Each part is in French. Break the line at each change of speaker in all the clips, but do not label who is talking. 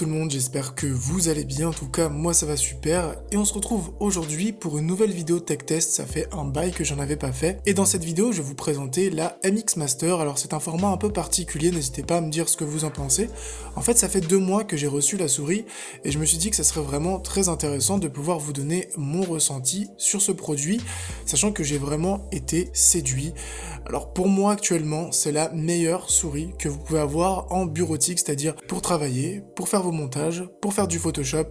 tout le monde, j'espère que vous allez bien, en tout cas moi ça va super et on se retrouve aujourd'hui pour une nouvelle vidéo tech test, ça fait un bail que j'en avais pas fait et dans cette vidéo je vais vous présenter la MX Master. Alors c'est un format un peu particulier, n'hésitez pas à me dire ce que vous en pensez. En fait ça fait 2 mois que j'ai reçu la souris et je me suis dit que ça serait vraiment très intéressant de pouvoir vous donner mon ressenti sur ce produit, sachant que j'ai vraiment été séduit. Alors pour moi actuellement c'est la meilleure souris que vous pouvez avoir en bureautique, c'est-à-dire pour travailler, pour faire vos montages, pour faire du Photoshop.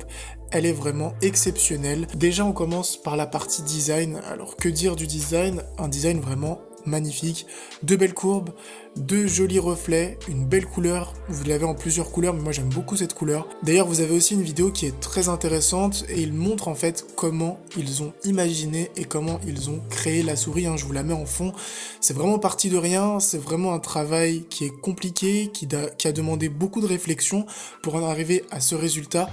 Elle est vraiment exceptionnelle. Déjà on commence par la partie design. Alors que dire du design? Un design vraiment magnifique, de belles courbes, de jolis reflets, une belle couleur. Vous l'avez en plusieurs couleurs, mais moi j'aime beaucoup cette couleur. D'ailleurs vous avez aussi une vidéo qui est très intéressante et il montre en fait comment ils ont imaginé et comment ils ont créé la souris, je vous la mets en fond. C'est vraiment parti de rien, c'est vraiment un travail qui est compliqué, qui a demandé beaucoup de réflexion pour en arriver à ce résultat.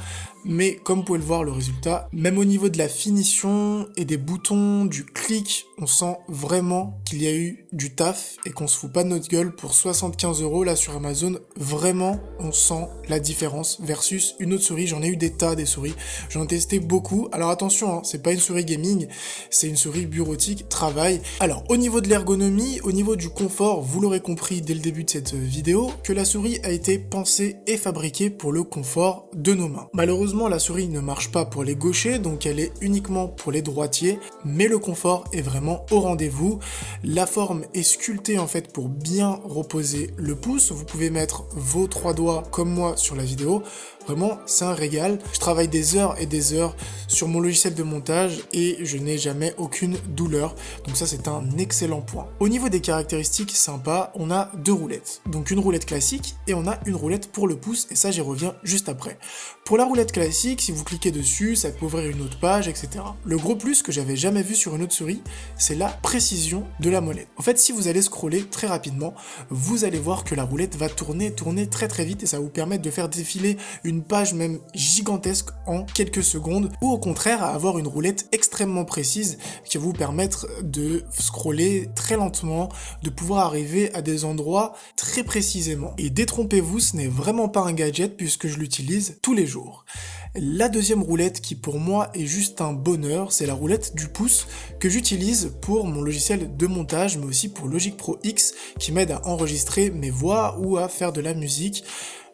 Mais comme vous pouvez le voir, le résultat, même au niveau de la finition et des boutons, du clic, on sent vraiment qu'il y a eu du taf et qu'on se fout pas de notre gueule. Pour 75 € là sur Amazon, vraiment on sent la différence versus une autre souris. J'en ai eu des tas des souris, j'en ai testé beaucoup. Alors attention, c'est pas une souris gaming, c'est une souris bureautique, travail. Alors au niveau de l'ergonomie, au niveau du confort, vous l'aurez compris dès le début de cette vidéo, que la souris a été pensée et fabriquée pour le confort de nos mains. Malheureusement, la souris ne marche pas pour les gauchers, donc elle est uniquement pour les droitiers, mais le confort est vraiment au rendez-vous. La forme est sculptée en fait pour bien reposer le pouce. Vous pouvez mettre vos 3 doigts comme moi sur la vidéo. Vraiment, c'est un régal. Je travaille des heures et des heures sur mon logiciel de montage et je n'ai jamais aucune douleur. Donc ça, c'est un excellent point. Au niveau des caractéristiques sympas, on a 2 roulettes. Donc une roulette classique et on a une roulette pour le pouce et ça, j'y reviens juste après. Pour la roulette classique, si vous cliquez dessus, ça peut ouvrir une autre page, etc. Le gros plus que j'avais jamais vu sur une autre souris, c'est la précision de la molette. En fait, si vous allez scroller très rapidement, vous allez voir que la roulette va tourner très vite et ça va vous permettre de faire défiler une page même gigantesque en quelques secondes, ou au contraire avoir une roulette extrêmement précise qui va vous permettre de scroller très lentement, de pouvoir arriver à des endroits très précisément. Et détrompez-vous, ce n'est vraiment pas un gadget puisque je l'utilise tous les jours. La deuxième roulette qui pour moi est juste un bonheur, c'est la roulette du pouce que j'utilise pour mon logiciel de montage mais aussi pour Logic Pro X qui m'aide à enregistrer mes voix ou à faire de la musique.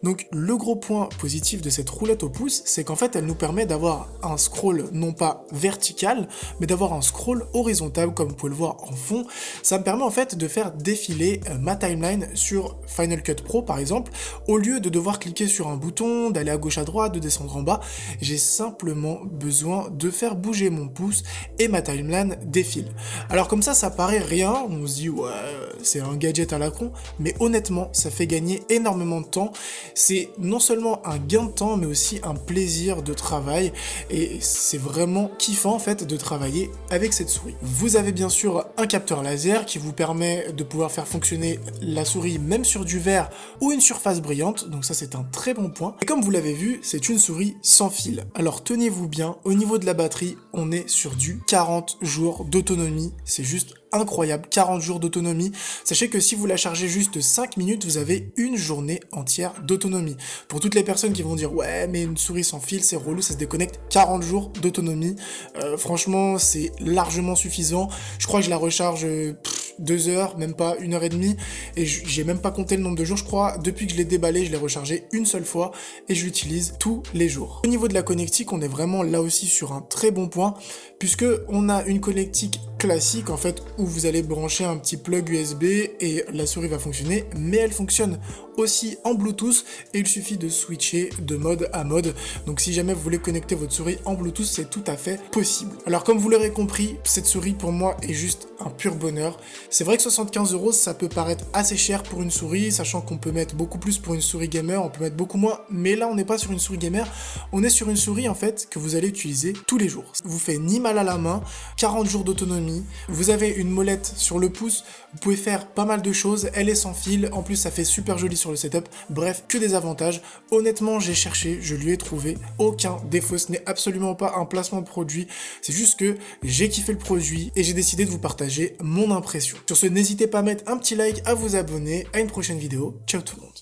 Donc le gros point positif de cette roulette au pouce, c'est qu'en fait elle nous permet d'avoir un scroll non pas vertical, mais d'avoir un scroll horizontal comme vous pouvez le voir en fond. Ça me permet en fait de faire défiler ma timeline sur Final Cut Pro par exemple, au lieu de devoir cliquer sur un bouton, d'aller à gauche à droite, de descendre en bas, j'ai simplement besoin de faire bouger mon pouce et ma timeline défile. Alors comme ça paraît rien, on se dit ouais c'est un gadget à la con, mais honnêtement ça fait gagner énormément de temps. C'est non seulement un gain de temps, mais aussi un plaisir de travail, et c'est vraiment kiffant en fait de travailler avec cette souris. Vous avez bien sûr un capteur laser qui vous permet de pouvoir faire fonctionner la souris même sur du verre ou une surface brillante, donc ça c'est un très bon point. Et comme vous l'avez vu, c'est une souris sans fil. Alors tenez-vous bien, au niveau de la batterie, on est sur du 40 jours d'autonomie, c'est juste incroyable, 40 jours d'autonomie. Sachez que si vous la chargez juste 5 minutes, vous avez une journée entière d'autonomie. Pour toutes les personnes qui vont dire ouais mais une souris sans fil c'est relou, ça se déconnecte, 40 jours d'autonomie, franchement c'est largement suffisant. Je crois que je la recharge 2 heures, même pas 1h30, et j'ai même pas compté le nombre de jours, je crois, depuis que je l'ai déballé, je l'ai rechargé une seule fois, et je l'utilise tous les jours. Au niveau de la connectique, on est vraiment là aussi sur un très bon point, puisque on a une connectique classique, en fait, où vous allez brancher un petit plug USB, et la souris va fonctionner, mais elle fonctionne aussi en Bluetooth, et il suffit de switcher de mode à mode, donc si jamais vous voulez connecter votre souris en Bluetooth, c'est tout à fait possible. Alors comme vous l'aurez compris, cette souris pour moi est juste un pur bonheur. C'est vrai que 75 € ça peut paraître assez cher pour une souris, sachant qu'on peut mettre beaucoup plus pour une souris gamer, on peut mettre beaucoup moins, mais là on n'est pas sur une souris gamer, on est sur une souris en fait que vous allez utiliser tous les jours. Ça vous fait ni mal à la main, 40 jours d'autonomie, vous avez une molette sur le pouce, vous pouvez faire pas mal de choses, elle est sans fil, en plus ça fait super joli sur le setup, bref, que des avantages. Honnêtement, j'ai cherché, je lui ai trouvé aucun défaut, ce n'est absolument pas un placement de produit, c'est juste que j'ai kiffé le produit et j'ai décidé de vous partager mon impression. Sur ce, n'hésitez pas à mettre un petit like, à vous abonner, à une prochaine vidéo, ciao tout le monde.